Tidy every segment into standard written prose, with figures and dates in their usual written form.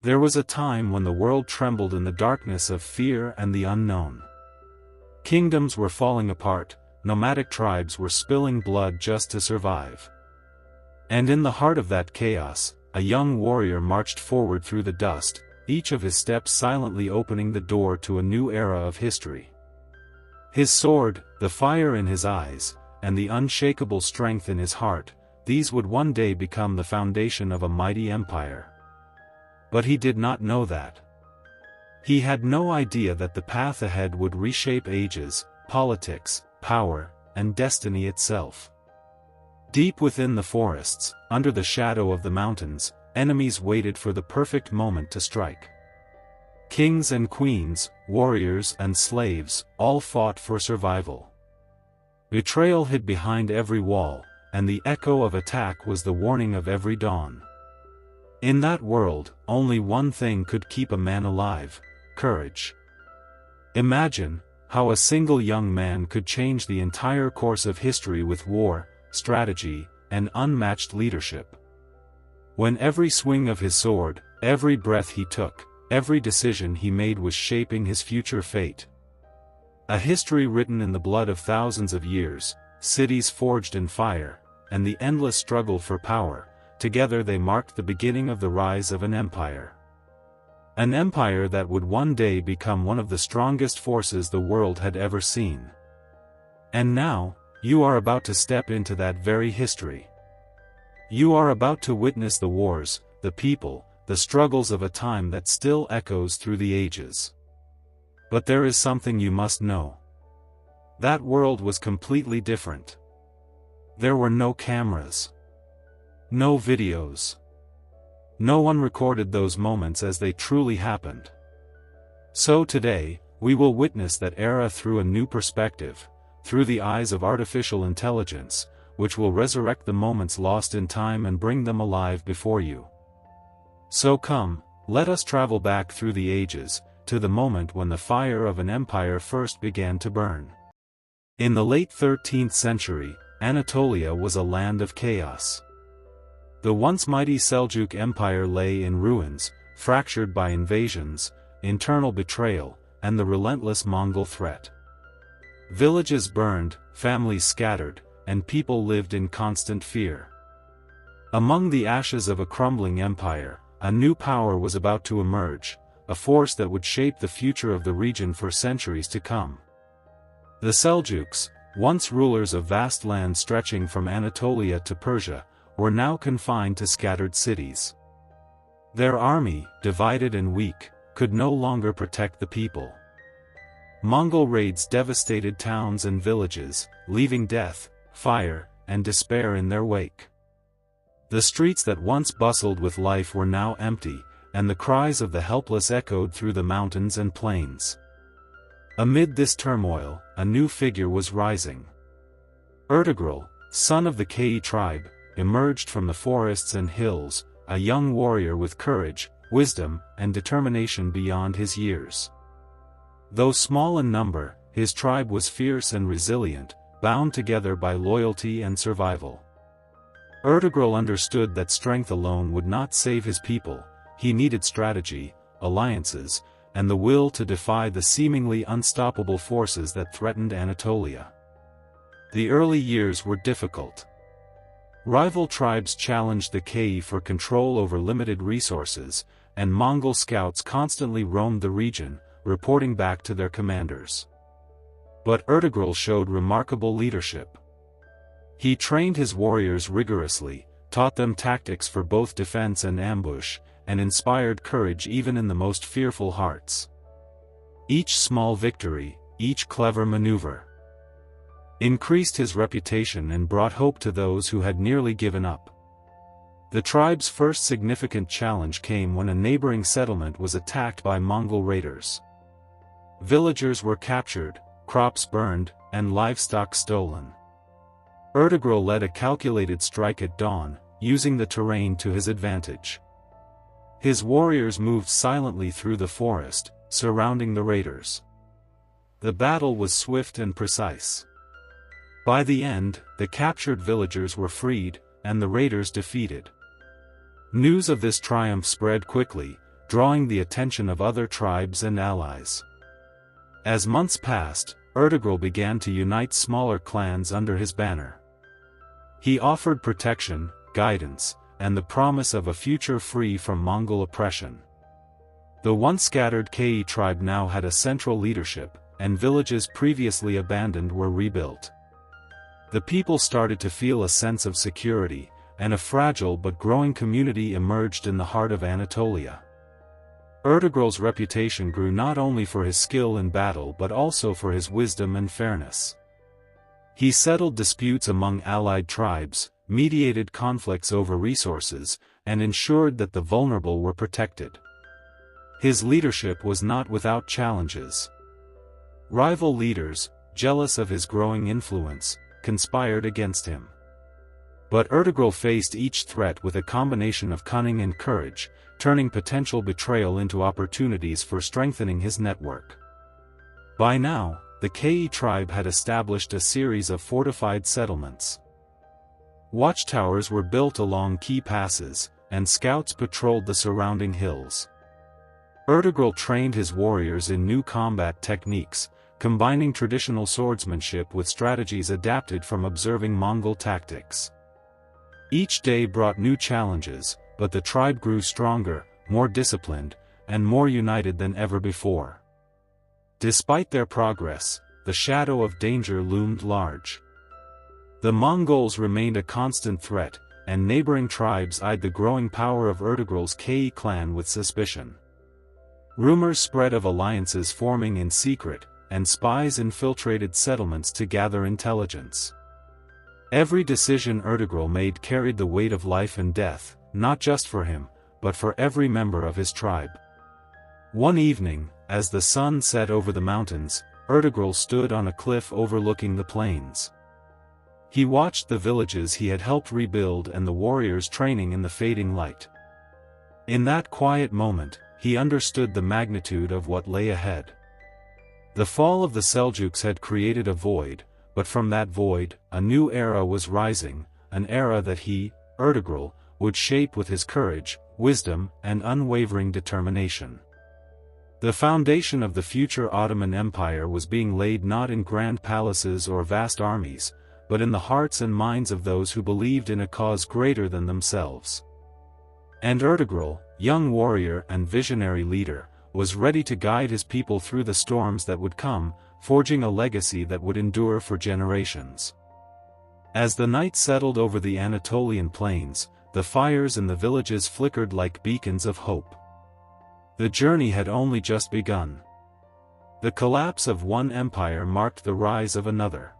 There was a time when the world trembled in the darkness of fear and the unknown. Kingdoms were falling apart, nomadic tribes were spilling blood just to survive. And in the heart of that chaos, a young warrior marched forward through the dust, each of his steps silently opening the door to a new era of history. His sword, the fire in his eyes, and the unshakable strength in his heart, these would one day become the foundation of a mighty empire. But he did not know that. He had no idea that the path ahead would reshape ages, politics, power, and destiny itself. Deep within the forests, under the shadow of the mountains, enemies waited for the perfect moment to strike. Kings and queens, warriors and slaves, all fought for survival. Betrayal hid behind every wall, and the echo of attack was the warning of every dawn. In that world, only one thing could keep a man alive: courage. Imagine how a single young man could change the entire course of history with war, strategy, and unmatched leadership. When every swing of his sword, every breath he took, every decision he made was shaping his future fate. A history written in the blood of thousands of years, cities forged in fire, and the endless struggle for power, together they marked the beginning of the rise of an empire. An empire that would one day become one of the strongest forces the world had ever seen. And now, you are about to step into that very history. You are about to witness the wars, the people, the struggles of a time that still echoes through the ages. But there is something you must know. That world was completely different. There were no cameras. No videos. No one recorded those moments as they truly happened. So today, we will witness that era through a new perspective, through the eyes of artificial intelligence, which will resurrect the moments lost in time and bring them alive before you. So come, let us travel back through the ages, to the moment when the fire of an empire first began to burn. In the late 13th century, Anatolia was a land of chaos. The once mighty Seljuk Empire lay in ruins, fractured by invasions, internal betrayal, and the relentless Mongol threat. Villages burned, families scattered, and people lived in constant fear. Among the ashes of a crumbling empire, a new power was about to emerge, a force that would shape the future of the region for centuries to come. The Seljuks, once rulers of vast lands stretching from Anatolia to Persia, were now confined to scattered cities. Their army, divided and weak, could no longer protect the people. Mongol raids devastated towns and villages, leaving death, fire, and despair in their wake. The streets that once bustled with life were now empty, and the cries of the helpless echoed through the mountains and plains. Amid this turmoil, a new figure was rising. Ertuğrul, son of the Kei tribe, emerged from the forests and hills, a young warrior with courage, wisdom, and determination beyond his years. Though small in number, his tribe was fierce and resilient, bound together by loyalty and survival. Ertuğrul understood that strength alone would not save his people. He needed strategy, alliances, and the will to defy the seemingly unstoppable forces that threatened Anatolia. The early years were difficult. Rival tribes challenged the Kei for control over limited resources, and Mongol scouts constantly roamed the region, reporting back to their commanders. But Ertuğrul showed remarkable leadership. He trained his warriors rigorously, taught them tactics for both defense and ambush, and inspired courage even in the most fearful hearts. Each small victory, each clever maneuver, increased his reputation and brought hope to those who had nearly given up. The tribe's first significant challenge came when a neighboring settlement was attacked by Mongol raiders. Villagers were captured, crops burned, and livestock stolen. Ertuğrul led a calculated strike at dawn, using the terrain to his advantage. His warriors moved silently through the forest, surrounding the raiders. The battle was swift and precise. By the end, the captured villagers were freed, and the raiders defeated. News of this triumph spread quickly, drawing the attention of other tribes and allies. As months passed, Ertuğrul began to unite smaller clans under his banner. He offered protection, guidance, and the promise of a future free from Mongol oppression. The once scattered Kei tribe now had a central leadership, and villages previously abandoned were rebuilt. The people started to feel a sense of security, and a fragile but growing community emerged in the heart of Anatolia. Ertuğrul's reputation grew not only for his skill in battle but also for his wisdom and fairness. He settled disputes among allied tribes, mediated conflicts over resources, and ensured that the vulnerable were protected. His leadership was not without challenges. Rival leaders, jealous of his growing influence, conspired against him. But Ertuğrul faced each threat with a combination of cunning and courage, turning potential betrayal into opportunities for strengthening his network. By now, the Kei tribe had established a series of fortified settlements. Watchtowers were built along key passes, and scouts patrolled the surrounding hills. Ertuğrul trained his warriors in new combat techniques, combining traditional swordsmanship with strategies adapted from observing Mongol tactics. Each day brought new challenges, but the tribe grew stronger, more disciplined, and more united than ever before. Despite their progress, the shadow of danger loomed large. The Mongols remained a constant threat, and neighboring tribes eyed the growing power of Ertuğrul's Kei clan with suspicion. Rumors spread of alliances forming in secret, and spies infiltrated settlements to gather intelligence. Every decision Ertuğrul made carried the weight of life and death, not just for him, but for every member of his tribe. One evening, as the sun set over the mountains, Ertuğrul stood on a cliff overlooking the plains. He watched the villages he had helped rebuild and the warriors training in the fading light. In that quiet moment, he understood the magnitude of what lay ahead. The fall of the Seljuks had created a void, but from that void, a new era was rising, an era that he, Ertuğrul, would shape with his courage, wisdom, and unwavering determination. The foundation of the future Ottoman Empire was being laid not in grand palaces or vast armies, but in the hearts and minds of those who believed in a cause greater than themselves. And Ertuğrul, young warrior and visionary leader, was ready to guide his people through the storms that would come, forging a legacy that would endure for generations. As the night settled over the Anatolian plains, the fires in the villages flickered like beacons of hope. The journey had only just begun. The collapse of one empire marked the rise of another.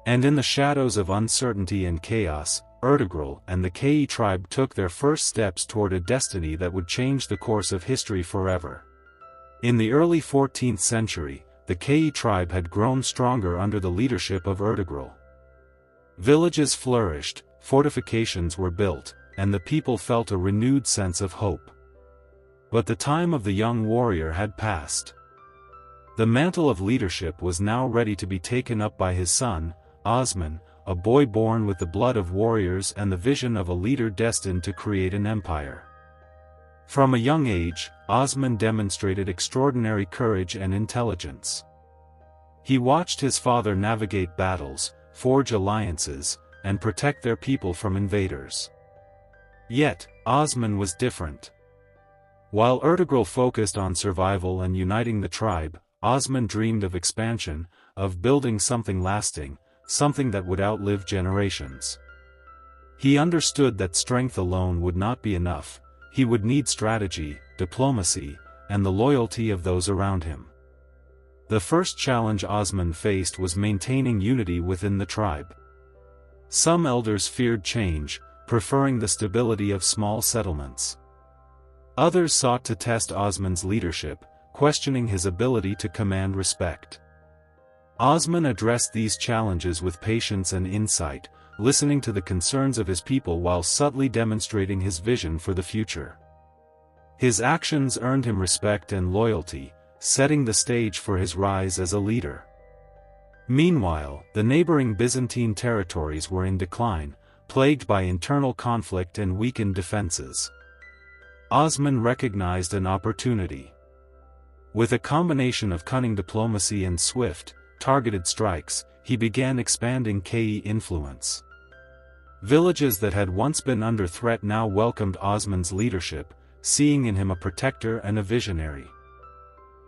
And in the shadows of uncertainty and chaos, Ertuğrul and the Kei tribe took their first steps toward a destiny that would change the course of history forever. In the early 14th century, the Kei tribe had grown stronger under the leadership of Ertuğrul. Villages flourished, fortifications were built, and the people felt a renewed sense of hope. But the time of the young warrior had passed. The mantle of leadership was now ready to be taken up by his son, Osman, a boy born with the blood of warriors and the vision of a leader destined to create an empire. From a young age, Osman demonstrated extraordinary courage and intelligence. He watched his father navigate battles, forge alliances, and protect their people from invaders. Yet, Osman was different. While Ertuğrul focused on survival and uniting the tribe, Osman dreamed of expansion, of building something lasting, something that would outlive generations. He understood that strength alone would not be enough, he would need strategy, diplomacy, and the loyalty of those around him. The first challenge Osman faced was maintaining unity within the tribe. Some elders feared change, preferring the stability of small settlements. Others sought to test Osman's leadership, questioning his ability to command respect. Osman addressed these challenges with patience and insight, listening to the concerns of his people while subtly demonstrating his vision for the future. His actions earned him respect and loyalty, setting the stage for his rise as a leader. Meanwhile, the neighboring Byzantine territories were in decline, plagued by internal conflict and weakened defenses. Osman recognized an opportunity. With a combination of cunning diplomacy and swift, targeted strikes, he began expanding K'i influence. Villages that had once been under threat now welcomed Osman's leadership, seeing in him a protector and a visionary.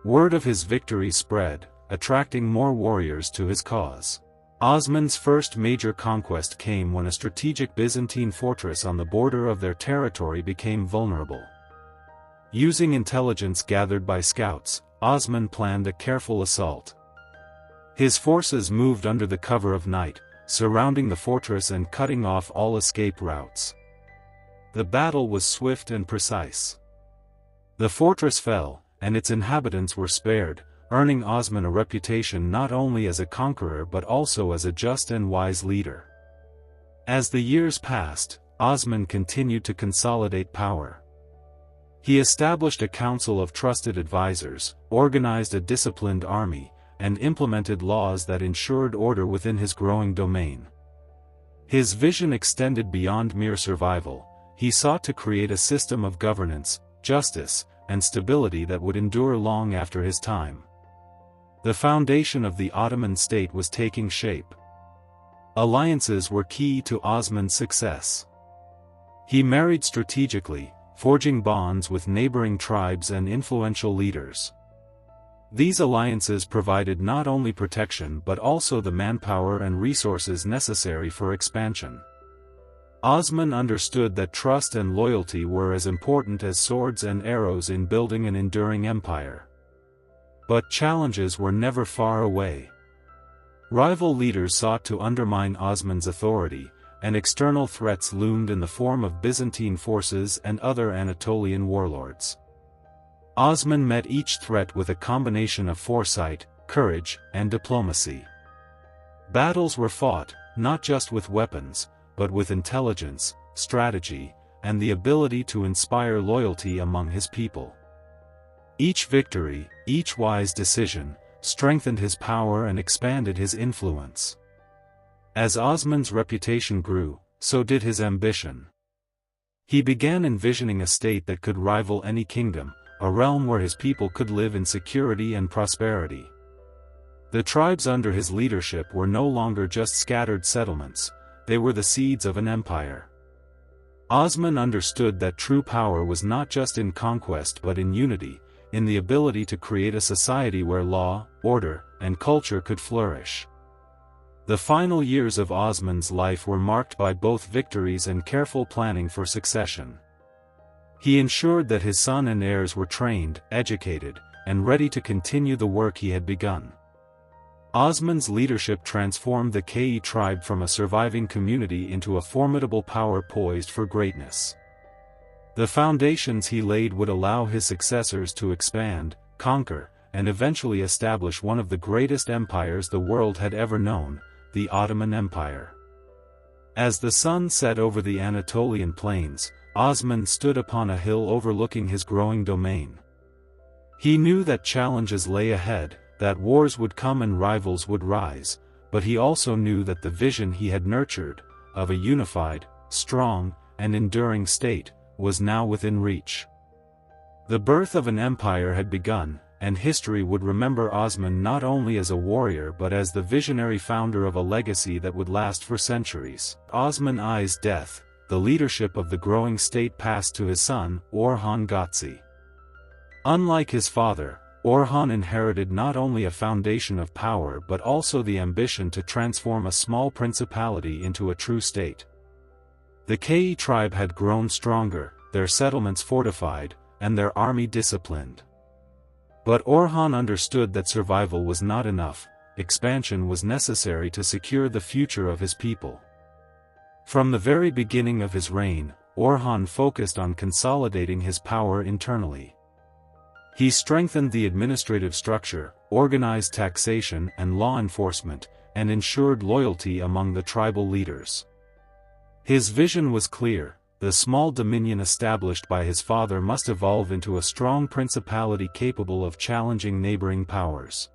Word of his victory spread, attracting more warriors to his cause. Osman's first major conquest came when a strategic Byzantine fortress on the border of their territory became vulnerable. Using intelligence gathered by scouts, Osman planned a careful assault. His forces moved under the cover of night, surrounding the fortress and cutting off all escape routes. The battle was swift and precise. The fortress fell, and its inhabitants were spared, earning Osman a reputation not only as a conqueror but also as a just and wise leader. As the years passed, Osman continued to consolidate power. He established a council of trusted advisors, organized a disciplined army, and implemented laws that ensured order within his growing domain. His vision extended beyond mere survival. He sought to create a system of governance, justice, and stability that would endure long after his time. The foundation of the Ottoman state was taking shape. Alliances were key to Osman's success. He married strategically, forging bonds with neighboring tribes and influential leaders. These alliances provided not only protection but also the manpower and resources necessary for expansion. Osman understood that trust and loyalty were as important as swords and arrows in building an enduring empire. But challenges were never far away. Rival leaders sought to undermine Osman's authority, and external threats loomed in the form of Byzantine forces and other Anatolian warlords. Osman met each threat with a combination of foresight, courage, and diplomacy. Battles were fought, not just with weapons, but with intelligence, strategy, and the ability to inspire loyalty among his people. Each victory, each wise decision, strengthened his power and expanded his influence. As Osman's reputation grew, so did his ambition. He began envisioning a state that could rival any kingdom, a realm where his people could live in security and prosperity. The tribes under his leadership were no longer just scattered settlements, they were the seeds of an empire. Osman understood that true power was not just in conquest but in unity, in the ability to create a society where law, order, and culture could flourish. The final years of Osman's life were marked by both victories and careful planning for succession. He ensured that his son and heirs were trained, educated, and ready to continue the work he had begun. Osman's leadership transformed the K'i tribe from a surviving community into a formidable power poised for greatness. The foundations he laid would allow his successors to expand, conquer, and eventually establish one of the greatest empires the world had ever known, the Ottoman Empire. As the sun set over the Anatolian plains, Osman stood upon a hill overlooking his growing domain. He knew that challenges lay ahead, that wars would come and rivals would rise, but he also knew that the vision he had nurtured, of a unified, strong, and enduring state, was now within reach. The birth of an empire had begun, and history would remember Osman not only as a warrior but as the visionary founder of a legacy that would last for centuries. Osman I's death, the leadership of the growing state passed to his son, Orhan Gazi. Unlike his father, Orhan inherited not only a foundation of power but also the ambition to transform a small principality into a true state. The K'i tribe had grown stronger, their settlements fortified, and their army disciplined. But Orhan understood that survival was not enough, expansion was necessary to secure the future of his people. From the very beginning of his reign, Orhan focused on consolidating his power internally. He strengthened the administrative structure, organized taxation and law enforcement, and ensured loyalty among the tribal leaders. His vision was clear: the small dominion established by his father must evolve into a strong principality capable of challenging neighboring powers.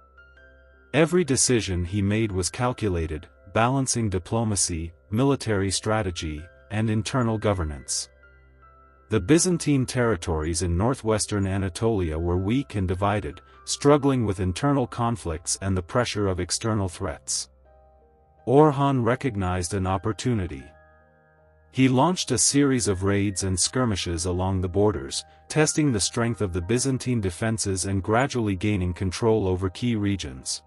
Every decision he made was calculated, balancing diplomacy, military strategy, and internal governance. The Byzantine territories in northwestern Anatolia were weak and divided, struggling with internal conflicts and the pressure of external threats. Orhan recognized an opportunity. He launched a series of raids and skirmishes along the borders, testing the strength of the Byzantine defenses and gradually gaining control over key regions.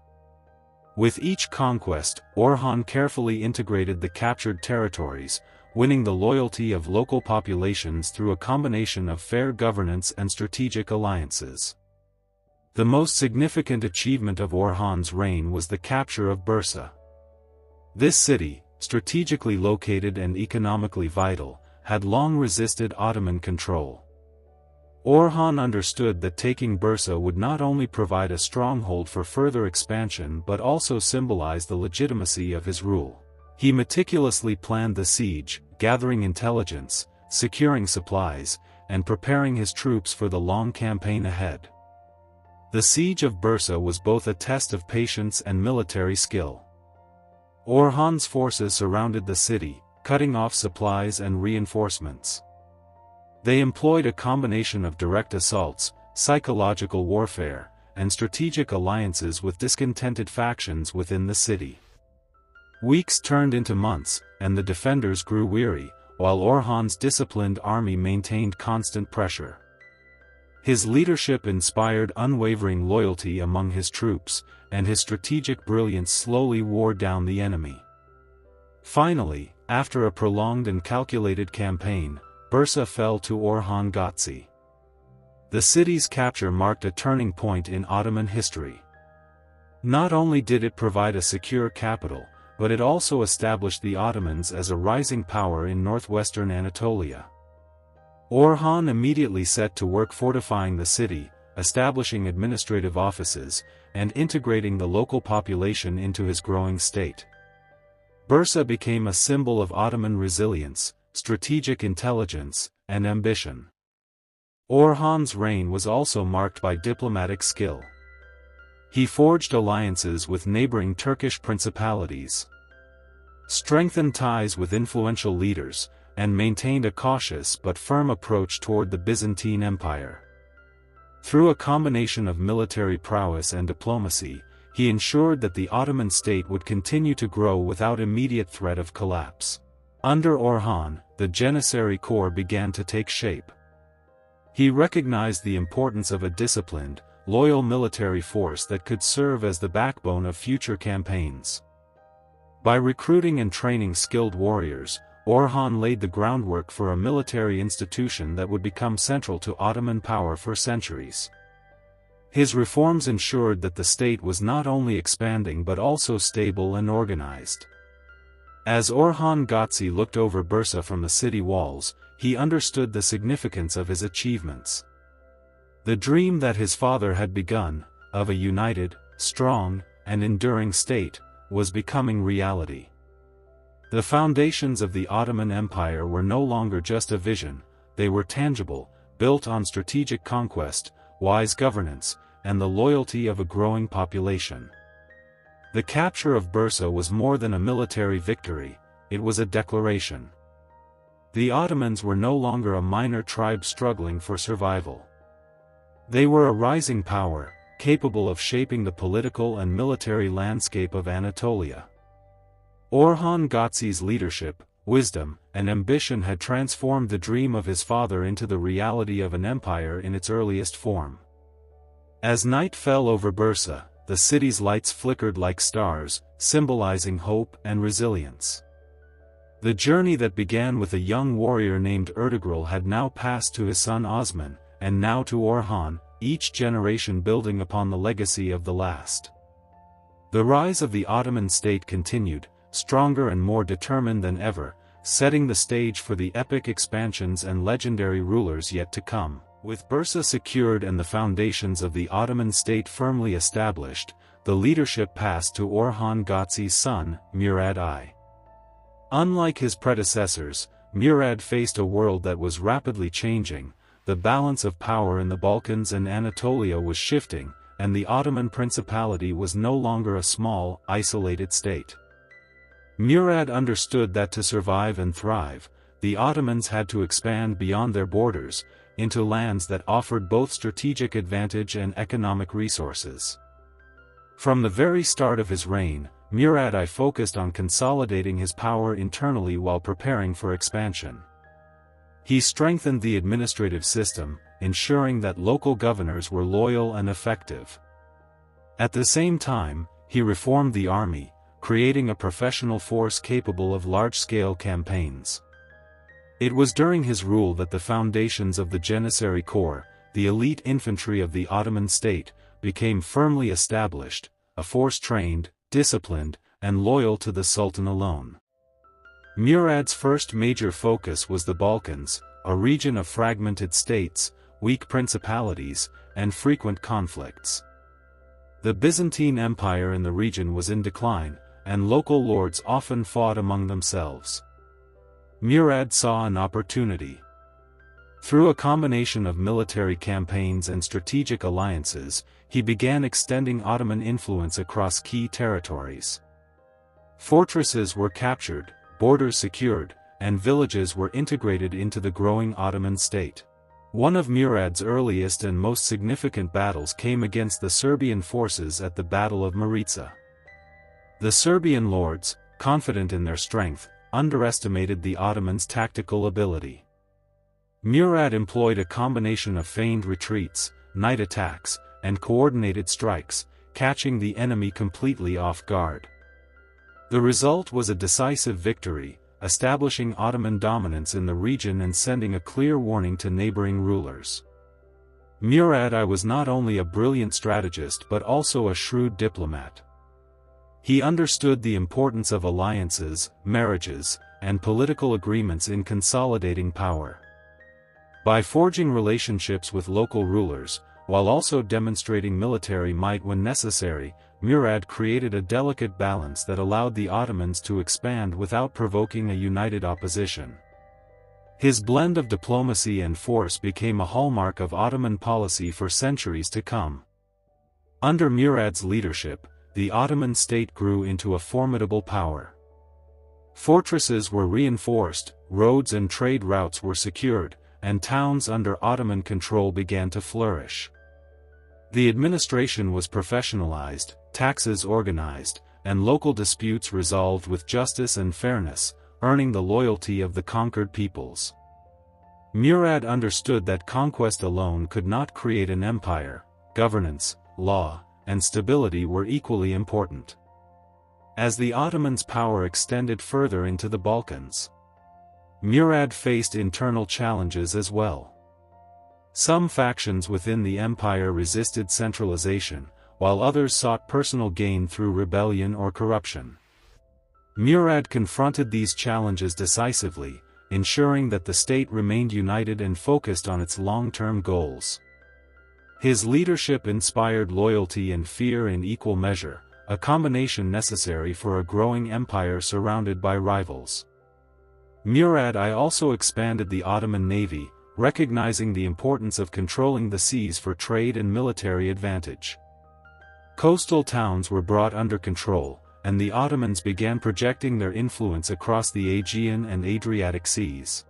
With each conquest, Orhan carefully integrated the captured territories, winning the loyalty of local populations through a combination of fair governance and strategic alliances. The most significant achievement of Orhan's reign was the capture of Bursa. This city, strategically located and economically vital, had long resisted Ottoman control. Orhan understood that taking Bursa would not only provide a stronghold for further expansion but also symbolize the legitimacy of his rule. He meticulously planned the siege, gathering intelligence, securing supplies, and preparing his troops for the long campaign ahead. The siege of Bursa was both a test of patience and military skill. Orhan's forces surrounded the city, cutting off supplies and reinforcements. They employed a combination of direct assaults, psychological warfare, and strategic alliances with discontented factions within the city. Weeks turned into months, and the defenders grew weary, while Orhan's disciplined army maintained constant pressure. His leadership inspired unwavering loyalty among his troops, and his strategic brilliance slowly wore down the enemy. Finally, after a prolonged and calculated campaign, Bursa fell to Orhan Gazi. The city's capture marked a turning point in Ottoman history. Not only did it provide a secure capital, but it also established the Ottomans as a rising power in northwestern Anatolia. Orhan immediately set to work fortifying the city, establishing administrative offices, and integrating the local population into his growing state. Bursa became a symbol of Ottoman resilience, strategic intelligence, and ambition. Orhan's reign was also marked by diplomatic skill. He forged alliances with neighboring Turkish principalities, strengthened ties with influential leaders, and maintained a cautious but firm approach toward the Byzantine Empire. Through a combination of military prowess and diplomacy, he ensured that the Ottoman state would continue to grow without immediate threat of collapse. Under Orhan, the Janissary Corps began to take shape. He recognized the importance of a disciplined, loyal military force that could serve as the backbone of future campaigns. By recruiting and training skilled warriors, Orhan laid the groundwork for a military institution that would become central to Ottoman power for centuries. His reforms ensured that the state was not only expanding but also stable and organized. As Orhan Gazi looked over Bursa from the city walls, he understood the significance of his achievements. The dream that his father had begun, of a united, strong, and enduring state, was becoming reality. The foundations of the Ottoman Empire were no longer just a vision, they were tangible, built on strategic conquest, wise governance, and the loyalty of a growing population. The capture of Bursa was more than a military victory, it was a declaration. The Ottomans were no longer a minor tribe struggling for survival. They were a rising power, capable of shaping the political and military landscape of Anatolia. Orhan Gazi's leadership, wisdom, and ambition had transformed the dream of his father into the reality of an empire in its earliest form. As night fell over Bursa, the city's lights flickered like stars, symbolizing hope and resilience. The journey that began with a young warrior named Ertuğrul had now passed to his son Osman, and now to Orhan, each generation building upon the legacy of the last. The rise of the Ottoman state continued, stronger and more determined than ever, setting the stage for the epic expansions and legendary rulers yet to come. With Bursa secured and the foundations of the Ottoman state firmly established, the leadership passed to Orhan Gazi's son, Murad I. Unlike his predecessors, Murad faced a world that was rapidly changing. The balance of power in the Balkans and Anatolia was shifting, and the Ottoman principality was no longer a small, isolated state. Murad understood that to survive and thrive, the Ottomans had to expand beyond their borders, into lands that offered both strategic advantage and economic resources. From the very start of his reign, Murad I focused on consolidating his power internally while preparing for expansion. He strengthened the administrative system, ensuring that local governors were loyal and effective. At the same time, he reformed the army, creating a professional force capable of large-scale campaigns. It was during his rule that the foundations of the Janissary Corps, the elite infantry of the Ottoman state, became firmly established, a force trained, disciplined, and loyal to the Sultan alone. Murad's first major focus was the Balkans, a region of fragmented states, weak principalities, and frequent conflicts. The Byzantine Empire in the region was in decline, and local lords often fought among themselves. Murad saw an opportunity. Through a combination of military campaigns and strategic alliances, he began extending Ottoman influence across key territories. Fortresses were captured, borders secured, and villages were integrated into the growing Ottoman state. One of Murad's earliest and most significant battles came against the Serbian forces at the Battle of Maritsa. The Serbian lords, confident in their strength, underestimated the Ottomans' tactical ability. Murad employed a combination of feigned retreats, night attacks, and coordinated strikes, catching the enemy completely off guard. The result was a decisive victory, establishing Ottoman dominance in the region and sending a clear warning to neighboring rulers. Murad I was not only a brilliant strategist but also a shrewd diplomat. He understood the importance of alliances, marriages, and political agreements in consolidating power. By forging relationships with local rulers, while also demonstrating military might when necessary, Murad created a delicate balance that allowed the Ottomans to expand without provoking a united opposition. His blend of diplomacy and force became a hallmark of Ottoman policy for centuries to come. Under Murad's leadership, the Ottoman state grew into a formidable power. Fortresses were reinforced, roads and trade routes were secured, and towns under Ottoman control began to flourish. The administration was professionalized, taxes organized, and local disputes resolved with justice and fairness, earning the loyalty of the conquered peoples. Murad understood that conquest alone could not create an empire. Governance, law, and stability were equally important. As the Ottomans' power extended further into the Balkans, Murad faced internal challenges as well. Some factions within the empire resisted centralization, while others sought personal gain through rebellion or corruption. Murad confronted these challenges decisively, ensuring that the state remained united and focused on its long-term goals. His leadership inspired loyalty and fear in equal measure, a combination necessary for a growing empire surrounded by rivals. Murad I also expanded the Ottoman navy, recognizing the importance of controlling the seas for trade and military advantage. Coastal towns were brought under control, and the Ottomans began projecting their influence across the Aegean and Adriatic seas.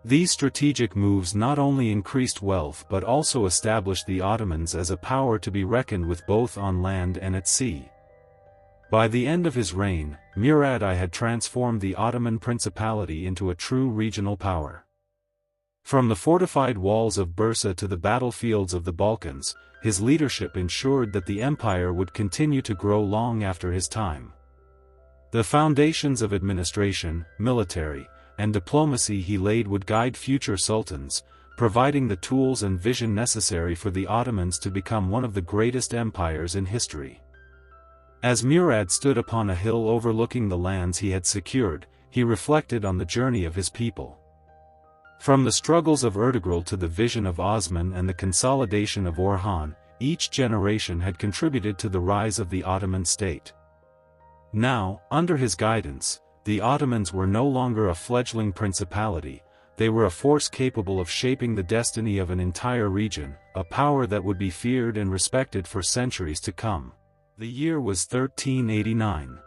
These strategic moves not only increased wealth but also established the Ottomans as a power to be reckoned with both on land and at sea. By the end of his reign, Murad I had transformed the Ottoman principality into a true regional power. From the fortified walls of Bursa to the battlefields of the Balkans, his leadership ensured that the empire would continue to grow long after his time. The foundations of administration, military, and diplomacy he laid would guide future sultans, providing the tools and vision necessary for the Ottomans to become one of the greatest empires in history. As Murad stood upon a hill overlooking the lands he had secured, he reflected on the journey of his people. From the struggles of Ertuğrul to the vision of Osman and the consolidation of Orhan, each generation had contributed to the rise of the Ottoman state. Now, under his guidance, the Ottomans were no longer a fledgling principality, they were a force capable of shaping the destiny of an entire region, a power that would be feared and respected for centuries to come. The year was 1389.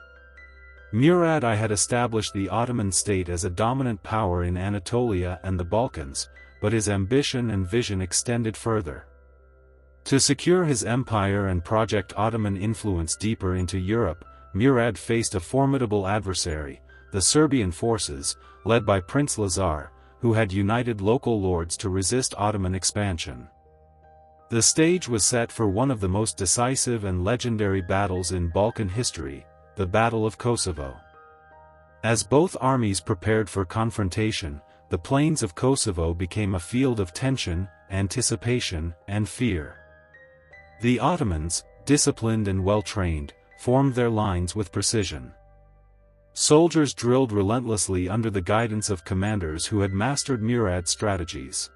Murad I had established the Ottoman state as a dominant power in Anatolia and the Balkans, but his ambition and vision extended further. To secure his empire and project Ottoman influence deeper into Europe, Murad faced a formidable adversary, the Serbian forces, led by Prince Lazar, who had united local lords to resist Ottoman expansion. The stage was set for one of the most decisive and legendary battles in Balkan history, the Battle of Kosovo. As both armies prepared for confrontation, the plains of Kosovo became a field of tension, anticipation, and fear. The Ottomans, disciplined and well-trained, formed their lines with precision. Soldiers drilled relentlessly under the guidance of commanders who had mastered Murad's strategies.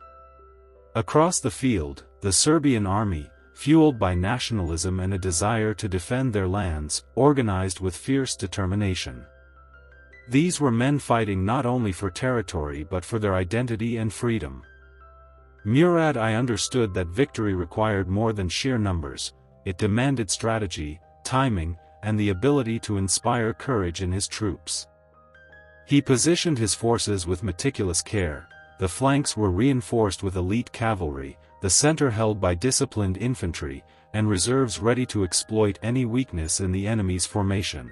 Across the field, the Serbian army, fueled by nationalism and a desire to defend their lands, organized with fierce determination. These were men fighting not only for territory but for their identity and freedom. Murad I understood that victory required more than sheer numbers, it demanded strategy, timing, and the ability to inspire courage in his troops. He positioned his forces with meticulous care, the flanks were reinforced with elite cavalry, the center held by disciplined infantry, and reserves ready to exploit any weakness in the enemy's formation.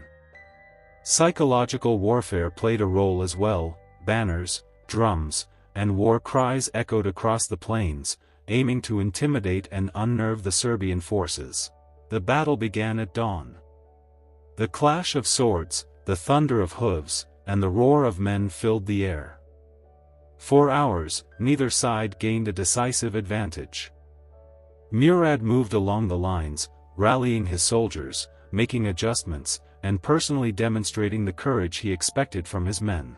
Psychological warfare played a role as well, banners, drums, and war cries echoed across the plains, aiming to intimidate and unnerve the Serbian forces. The battle began at dawn. The clash of swords, the thunder of hooves, and the roar of men filled the air. For hours, neither side gained a decisive advantage. Murad moved along the lines, rallying his soldiers, making adjustments, and personally demonstrating the courage he expected from his men.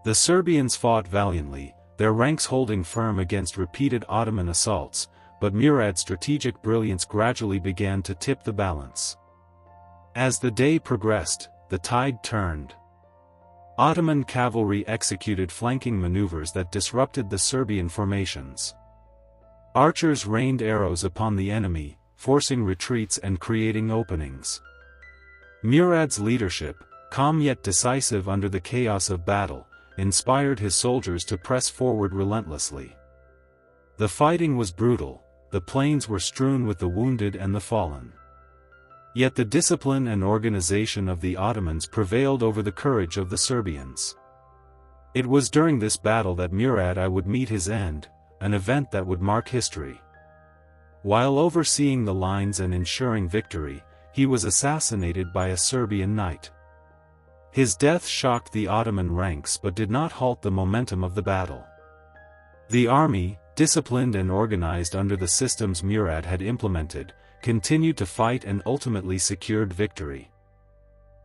The Serbians fought valiantly, their ranks holding firm against repeated Ottoman assaults, but Murad's strategic brilliance gradually began to tip the balance. As the day progressed, the tide turned. Ottoman cavalry executed flanking maneuvers that disrupted the Serbian formations. Archers rained arrows upon the enemy, forcing retreats and creating openings. Murad's leadership, calm yet decisive under the chaos of battle, inspired his soldiers to press forward relentlessly. The fighting was brutal, the plains were strewn with the wounded and the fallen. Yet the discipline and organization of the Ottomans prevailed over the courage of the Serbians. It was during this battle that Murad I would meet his end, an event that would mark history. While overseeing the lines and ensuring victory, he was assassinated by a Serbian knight. His death shocked the Ottoman ranks but did not halt the momentum of the battle. The army, disciplined and organized under the systems Murad had implemented, continued to fight and ultimately secured victory.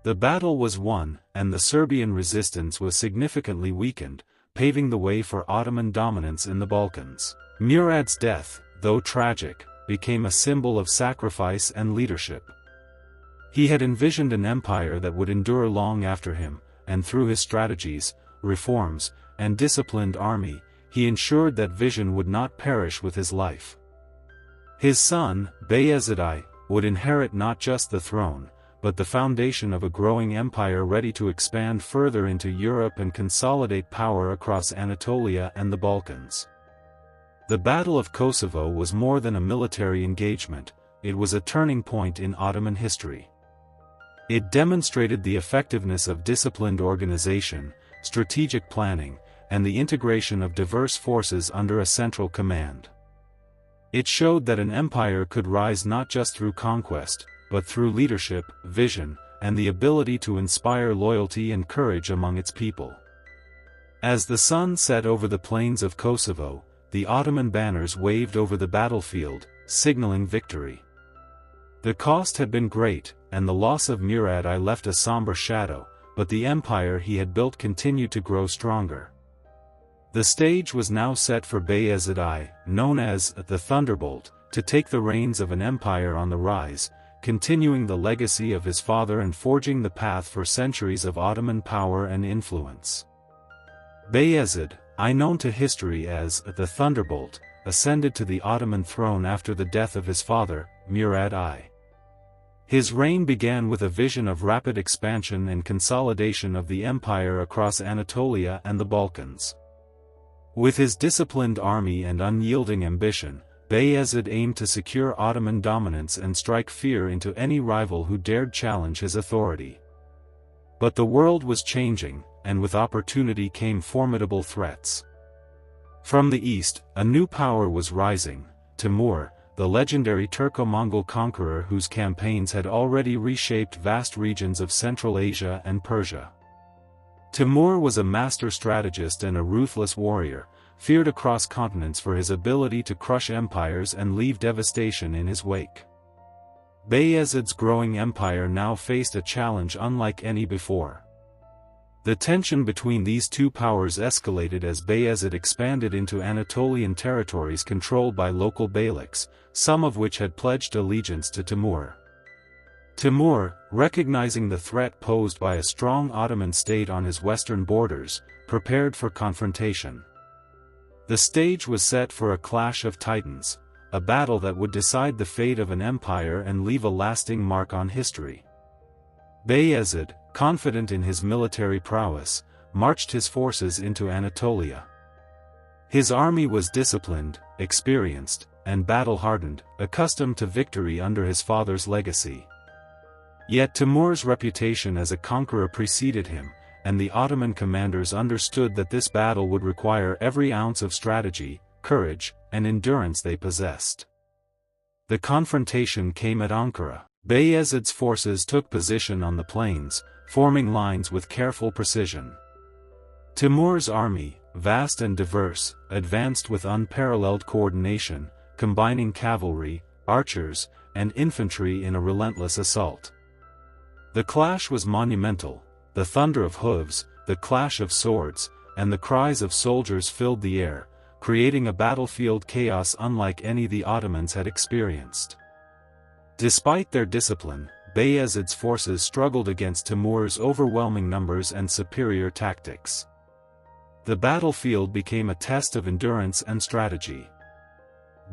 The battle was won, and the Serbian resistance was significantly weakened, paving the way for Ottoman dominance in the Balkans. Murad's death, though tragic, became a symbol of sacrifice and leadership. He had envisioned an empire that would endure long after him, and through his strategies, reforms, and disciplined army, he ensured that vision would not perish with his life. His son, Bayezid I, would inherit not just the throne, but the foundation of a growing empire ready to expand further into Europe and consolidate power across Anatolia and the Balkans. The Battle of Kosovo was more than a military engagement, it was a turning point in Ottoman history. It demonstrated the effectiveness of disciplined organization, strategic planning, and the integration of diverse forces under a central command. It showed that an empire could rise not just through conquest, but through leadership, vision, and the ability to inspire loyalty and courage among its people. As the sun set over the plains of Kosovo, the Ottoman banners waved over the battlefield, signaling victory. The cost had been great, and the loss of Murad I left a somber shadow, but the empire he had built continued to grow stronger. The stage was now set for Bayezid I, known as the Thunderbolt, to take the reins of an empire on the rise, continuing the legacy of his father and forging the path for centuries of Ottoman power and influence. Bayezid I, known to history as the Thunderbolt, ascended to the Ottoman throne after the death of his father, Murad I. His reign began with a vision of rapid expansion and consolidation of the empire across Anatolia and the Balkans. With his disciplined army and unyielding ambition, Bayezid aimed to secure Ottoman dominance and strike fear into any rival who dared challenge his authority. But the world was changing, and with opportunity came formidable threats. From the east, a new power was rising, Timur, the legendary Turco-Mongol conqueror whose campaigns had already reshaped vast regions of Central Asia and Persia. Timur was a master strategist and a ruthless warrior, feared across continents for his ability to crush empires and leave devastation in his wake. Bayezid's growing empire now faced a challenge unlike any before. The tension between these two powers escalated as Bayezid expanded into Anatolian territories controlled by local beyliks, some of which had pledged allegiance to Timur. Timur, recognizing the threat posed by a strong Ottoman state on his western borders, prepared for confrontation. The stage was set for a clash of titans, a battle that would decide the fate of an empire and leave a lasting mark on history. Bayezid, confident in his military prowess, marched his forces into Anatolia. His army was disciplined, experienced, and battle-hardened, accustomed to victory under his father's legacy. Yet Timur's reputation as a conqueror preceded him, and the Ottoman commanders understood that this battle would require every ounce of strategy, courage, and endurance they possessed. The confrontation came at Ankara. Bayezid's forces took position on the plains, forming lines with careful precision. Timur's army, vast and diverse, advanced with unparalleled coordination, combining cavalry, archers, and infantry in a relentless assault. The clash was monumental. The thunder of hooves, the clash of swords, and the cries of soldiers filled the air, creating a battlefield chaos unlike any the Ottomans had experienced. Despite their discipline, Bayezid's forces struggled against Timur's overwhelming numbers and superior tactics. The battlefield became a test of endurance and strategy.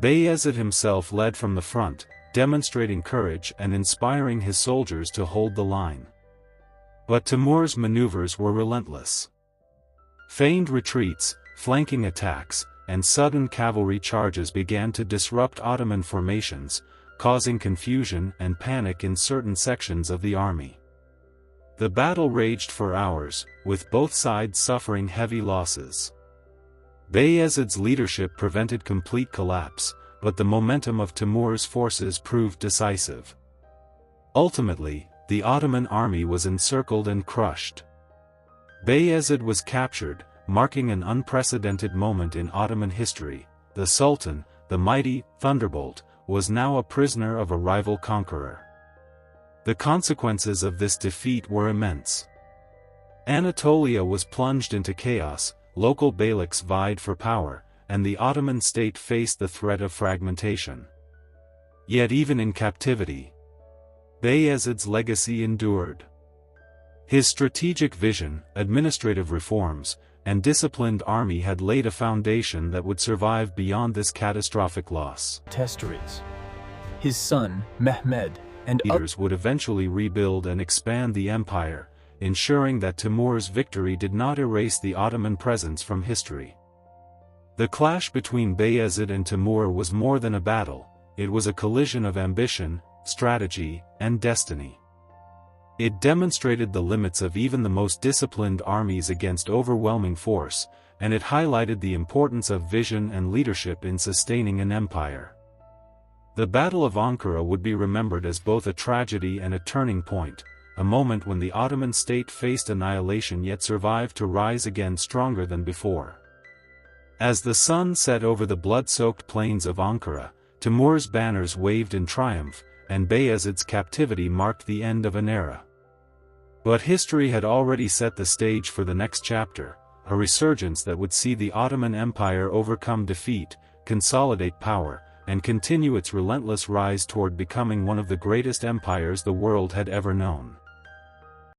Bayezid himself led from the front, demonstrating courage and inspiring his soldiers to hold the line. But Timur's maneuvers were relentless. Feigned retreats, flanking attacks, and sudden cavalry charges began to disrupt Ottoman formations, causing confusion and panic in certain sections of the army. The battle raged for hours, with both sides suffering heavy losses. Bayezid's leadership prevented complete collapse, but the momentum of Timur's forces proved decisive. Ultimately, the Ottoman army was encircled and crushed. Bayezid was captured, marking an unprecedented moment in Ottoman history. The Sultan, the mighty Thunderbolt, was now a prisoner of a rival conqueror. The consequences of this defeat were immense. Anatolia was plunged into chaos, local beyliks vied for power, and the Ottoman state faced the threat of fragmentation. Yet even in captivity, Bayezid's legacy endured. His strategic vision, administrative reforms, and disciplined army had laid a foundation that would survive beyond this catastrophic loss. Testaries. His son, Mehmed, and leaders would eventually rebuild and expand the empire, ensuring that Timur's victory did not erase the Ottoman presence from history. The clash between Bayezid and Timur was more than a battle, it was a collision of ambition, strategy, and destiny. It demonstrated the limits of even the most disciplined armies against overwhelming force, and it highlighted the importance of vision and leadership in sustaining an empire. The Battle of Ankara would be remembered as both a tragedy and a turning point, a moment when the Ottoman state faced annihilation yet survived to rise again stronger than before. As the sun set over the blood-soaked plains of Ankara, Timur's banners waved in triumph, and Bayezid's captivity marked the end of an era. But history had already set the stage for the next chapter, a resurgence that would see the Ottoman Empire overcome defeat, consolidate power, and continue its relentless rise toward becoming one of the greatest empires the world had ever known.